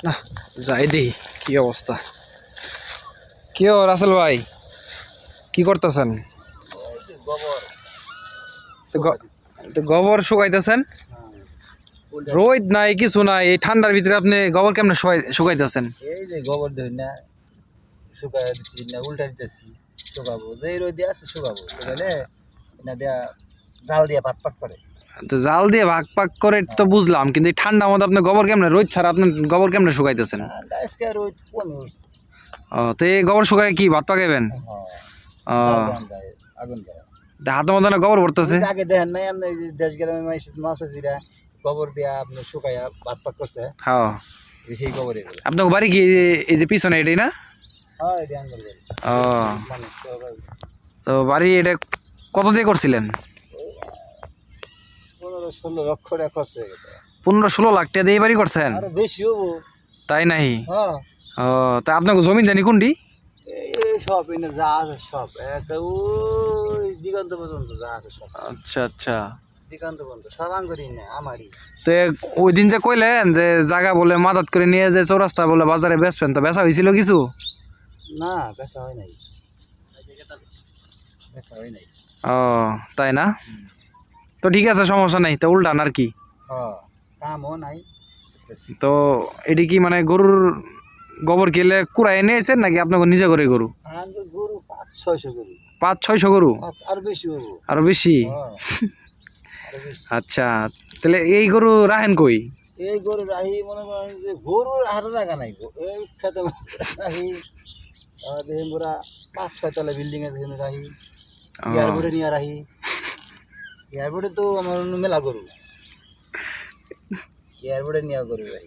না যাই দেখি কি অবস্থা। কি রাসেল ভাই কি করতেছেন? তো গোবর শুকাইতেছেন? রোদ নাই কিছু নাই, এই ঠান্ডার ভিতরে আপনি গোবর কেমনে শুকাইতেছেন? এই যে গোবর ধরি না শুকাই দিচ্ছি না উল্টা দিতেছি শুকাবো যে রোদে আছে শুকাবো শুকাইলে না দিয়া জাল দিয়ে ভাত পাক করে। তো জাল দিয়ে ভাগ পাক করে তো বুঝলাম, কিন্তু এই ঠান্ডার মধ্যে আপনি গোবর কেমনে, রোদ ছাড়া আপনি গোবর কেমনে শুকাইতেছেন? আজকে রোদ কমে উঠছে। তো এই গোবর শুকাই কি ভাত পাকাইবেন? আগুন যায় হাতের মধ্যে না গোবর ভরতেছে। আগে দেখেন নাই আপনি দেশ গ্রামে মাছ আছে গোবর দিয়া আপনি শুকাইয়া ভাত পাক করছে। হ্যাঁ সেই গোবরে আপনার বাড়ি কি এই যে পিছনে এটাই না? ও তো বাড়ি এটা কত দিয়ে করছিলেন? 15-16 লক্ষ টাকা খরচ হয়ে গেছে। 15-16 লাখ টাকা দিয়ে বাড়ি করছেন? আরো বেশি হবো। তাই নাই? হ্যাঁ ও তা আপনার জমি জানি কোনটি? এই সব এনে যা আছে সব ওই দিগন্ত পর্যন্ত যা আছে সব। আচ্ছা আচ্ছা, দিগন্ত পর্যন্ত সব আঙ্গুরি না আমারই। তো ওই দিন যে কইলেন যে জায়গা বলে মাদাত করে নিয়ে যে চৌরাস্তা বলে বাজারে বেচবেন, তো বেচা হয়েছিল কিছু? না বেচা হয় নাই, বেচা হয় নাই। ও তাই না? তো ঠিক আছে, সমস্যা নাই, তো উল্টান আর কি। কামও নাই। তো এটি কি মানে গরুর গোবর খেলে কুড়াই এনেছেন নাকি আপনাকে নিজে করে গরু? গরু 500-600 গরু। 500-600 গরু? আর বেশি হবো। আরো বেশি? আরো বেশি। আচ্ছা, তাহলে এই গরু রাখেন কই? এই গরু রাহি মনে করেন যে গরুর আরো জায়গা নাই গো, এই খেতে রাহি পুরা 5-6 তলা বিল্ডিং আছে রাহি। এয়ারপোর্টে নিয়ে রাহি, এয়ারপোর্টে তো আমার মেলা গরু, এয়ারপোর্টে নিয়ে গরু রাহি।